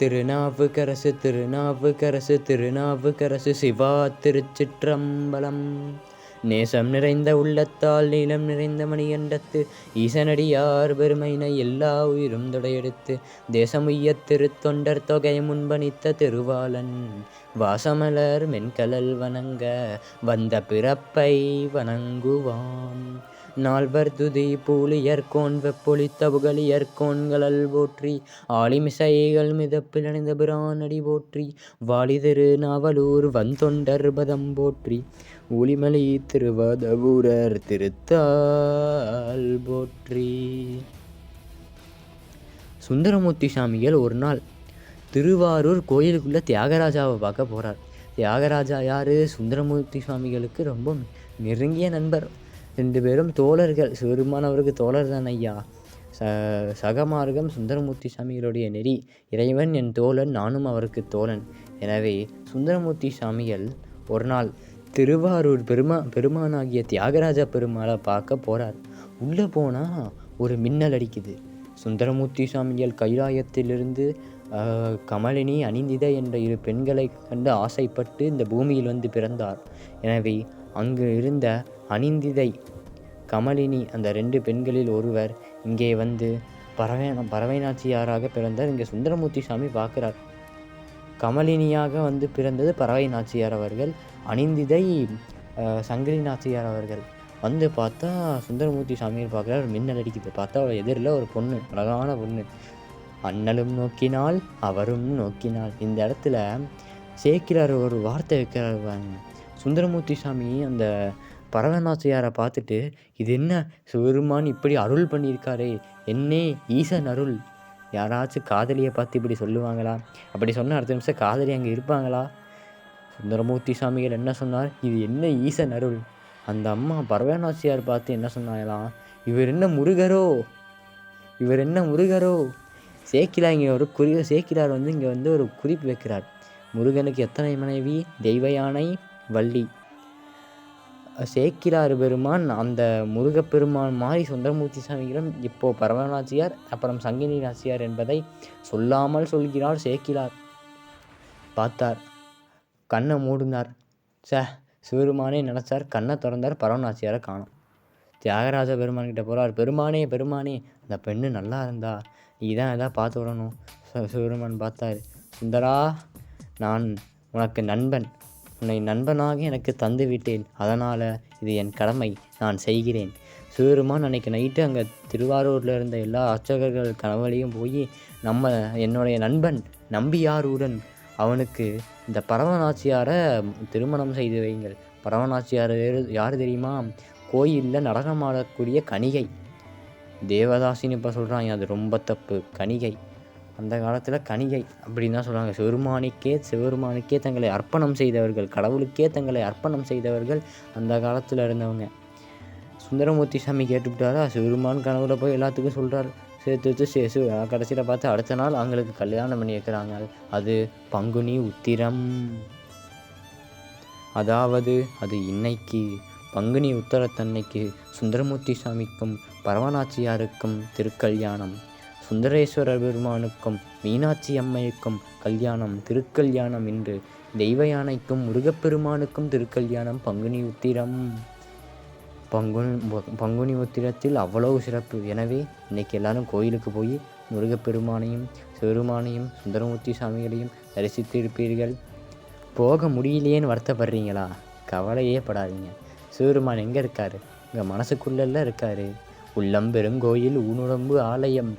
திருநாவுக்கரசு திருநாவுக்கரசு திருநாவுக்கரசு சிவா திருச்சிற்றம்பலம். நேசம் நிறைந்த உள்ளத்தால் நீளம் நிறைந்த மணிகண்டத்து ஈசனடியார் பெருமையினை எல்லா உயிரும் தொடையெடுத்து தேசமுய்யத் திருத்தொண்டர் தொகை முன்பணித்த திருவாளன் வாசமலர் மென்கலல் வணங்க வந்த பிறப்பை வணங்குவாம். நால்வர் துதி பூலியர்கோன் வெப்பொழித்த புகழியர்கோன்களல் போற்றி ஆலிமிசைகள் மிதப்பில் அணிந்த பிரானடி போற்றி வாலிதிரு நாவலூர் வந்தொண்டர் பதம் போற்றி ஊழிமலி திருவாதவூரர் திருத்தால் போற்றி. சுந்தரமூர்த்தி சாமிகள் ஒரு நாள் திருவாரூர் கோயிலுக்குள்ளே தியாகராஜாவை பார்க்க போகிறார். தியாகராஜா யார்? சுந்தரமூர்த்தி சுவாமிகளுக்கு ரொம்ப நெருங்கிய நண்பர். 2 பேரும் தோழர்கள். சிவருமானவருக்கு தோழர் தான் ஐயா. சகமார்க்கம் சுந்தரமூர்த்தி சாமிகளுடைய நெறி. இறைவன் என் தோழன், நானும் அவருக்கு தோழன். எனவே சுந்தரமூர்த்தி சாமிகள் ஒரு நாள் திருவாரூர் பெருமானாகிய தியாகராஜ பெருமாளை பார்க்க போகிறார். உள்ளே போனால் ஒரு மின்னல் அடிக்குது. சுந்தரமூர்த்தி சாமிகள் கைலாயத்திலிருந்து கமலினி அனிந்திதை என்ற 2 பெண்களை கண்டு ஆசைப்பட்டு இந்த பூமியில் வந்து பிறந்தார். எனவே அங்கு இருந்த அனிந்திதை, கமலினி அந்த 2 பெண்களில் ஒருவர் இங்கே வந்து பறவை நாச்சியாராக பிறந்தார். இங்கே சுந்தரமூர்த்தி சாமி பார்க்குறார். கமலினியாக வந்து பிறந்தது பறவை நாச்சியார் அவர்கள், அனிந்திதை சங்கிலி நாச்சியார் அவர்கள். வந்து பார்த்தா சுந்தரமூர்த்தி சாமியை பார்க்குறார். மின்னல் அடிக்குது. பார்த்தா எதிரில் ஒரு பொண்ணு, அழகான பொண்ணு. அண்ணலும் நோக்கினாள் அவரும் நோக்கினாள். இந்த இடத்துல சேக்கிரார் ஒரு வார்த்தை வைக்கிறார். சுந்தரமூர்த்தி சாமி அந்த பரவநாச்சியாரை பார்த்துட்டு, இது என்ன சிவருமான் இப்படி அருள் பண்ணியிருக்காரே, என்னே ஈசன் அருள். யாராச்சும் காதலியை பார்த்து இப்படி சொல்லுவாங்களா? அப்படி சொன்ன அடுத்த நிமிஷம் காதலி அங்கே இருப்பாங்களா? சுந்தரமூர்த்தி சாமிகள் என்ன சொன்னார்? இது என்ன ஈசன் அருள். அந்த அம்மா பரவநாச்சியார் பார்த்து என்ன சொன்னாங்களாம்? இவர் என்ன முருகரோ, இவர் என்ன முருகரோ. சேக்கிலார் இங்கே ஒரு சேக்கிலார் வந்து இங்கே வந்து ஒரு குறிப்பு வைக்கிறார். முருகனுக்கு எத்தனை மனைவி? தெய்வ யானை வள்ளி. சேக்கிலார் பெருமான் அந்த முருகப்பெருமான் மாதிரி சுந்தரமூர்த்தி சாமிகளும் இப்போது பரவநாச்சியார் அப்புறம் சங்கினி நாச்சியார் என்பதை சொல்லாமல் சொல்கிறார் சேக்கிலார். பார்த்தார், கண்ணை மூடினார். சிவருமானே நினச்சார். கண்ணை திறந்தார், பரவநாச்சியாரை காணோம். தியாகராஜ பெருமான்கிட்ட போகிறார். பெருமானே பெருமானே, அந்த பெண்ணு நல்லா இருந்தா, நீ தான் எதாவது பார்த்து விடணும். சிவருமான் பார்த்தார். சுந்தரா, நான் உனக்கு நண்பன், உன்னை நண்பனாக எனக்கு தந்து விட்டேன். அதனால் இது என் கடமை, நான் செய்கிறேன். சிவருமான் அன்றைக்கி நைட்டு அங்கே திருவாரூரில் இருந்த எல்லா அர்ச்சகர்கள் கனவுலையும் போய் என்னுடைய நண்பன் நம்பியாரூரன், அவனுக்கு இந்த பரவநாச்சியாரை திருமணம் செய்து வைங்கள். பரவநாச்சியார் யார் தெரியுமா? கோயிலில் நடனம் ஆடக்கூடிய கணிகை. தேவதாசின்னு இப்போ சொல்கிறாங்க, அது ரொம்ப தப்பு. கணிகை, அந்த காலத்தில் கணிகை அப்படின்னு தான் சொல்கிறாங்க. சிவருமானுக்கே தங்களை அர்ப்பணம் செய்தவர்கள், கடவுளுக்கே தங்களை அர்ப்பணம் செய்தவர்கள் அந்த காலத்தில் இருந்தவங்க. சுந்தரமூர்த்தி சாமி கேட்டுவிட்டாரா? சிவருமான் கனவுல போய் எல்லாத்துக்கும் சொல்கிறார். சேர்த்து வச்சு கடைசியில் பார்த்து அடுத்த நாள் அவங்களுக்கு கல்யாணம் பண்ணி வைக்கிறாங்க. அது பங்குனி உத்திரம். அதாவது அது இன்னைக்கு பங்குனி உத்தரத்தன்னைக்கு சுந்தரமூர்த்தி சாமிக்கும் பரவநாச்சியாருக்கும் திருக்கல்யாணம். சுந்தரேஸ்வரர் பெருமானுக்கும் மீனாட்சி அம்மைக்கும் கல்யாணம், திருக்கல்யாணம். இன்று தெய்வ யானைக்கும் முருகப்பெருமானுக்கும் திருக்கல்யாணம். பங்குனி உத்திரம். பங்குனி உத்திரத்தில் அவ்வளவு சிறப்பு. எனவே இன்றைக்கி எல்லாரும் கோயிலுக்கு போய் முருகப்பெருமானையும் சிவருமானையும் சுந்தரமூர்த்தி சாமிகளையும் தரிசித்து இருப்பீர்கள். போக முடியலையேன்னு வருத்தப்படுறீங்களா? கவலையே படாதீங்க. சிவருமான் எங்கே இருக்கார்? இங்கே மனசுக்குள்ளெல்லாம் இருக்கார். உள்ளம் பெருங்கோயில் ஊனுடம்பு ஆலயம்,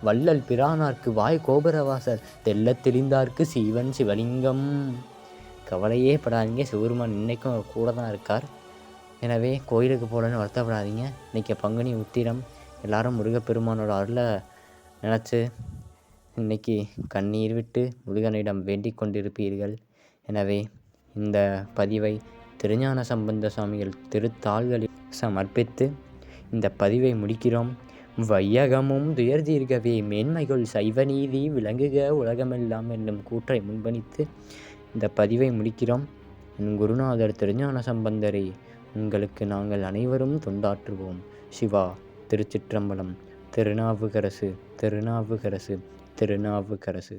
வள்ளல் பிரானார்க்கு வாய் கோபுரவாசல், தெள்ளத் தெளிந்தார்க்கு சீவன் சிவலிங்கம். கவலையே படாதீங்க, சிவருமான் இன்றைக்கும் கூட தான் இருக்கார். எனவே கோயிலுக்கு போகலன்னு வருத்தப்படாதீங்க. இன்றைக்கி பங்குனி உத்திரம். எல்லாரும் முருகப்பெருமானோட அருளை நினச்சி இன்றைக்கி கண்ணீர் விட்டு முருகனிடம் வேண்டிக் கொண்டிருப்பீர்கள். எனவே இந்த பதிவை திருஞான சம்பந்த சுவாமிகள் திருத்தாள்களில் சமர்ப்பித்து இந்த பதிவை முடிக்கிறோம். வையகமும் துயர் தீர்க்கவே மேன்மைகள் சைவநீதி விளங்குக உலகமெல்லாம் என்னும் கூற்றை முன்பணித்து இந்த பதிவை முடிக்கிறோம். என் குருநாதர் திருஞான சம்பந்தரை உங்களுக்கு நாங்கள் அனைவரும் தொண்டாற்றுவோம். சிவா திருச்சிற்றம்பலம். திருநாவுக்கரசு திருநாவுக்கரசு திருநாவுக்கரசு.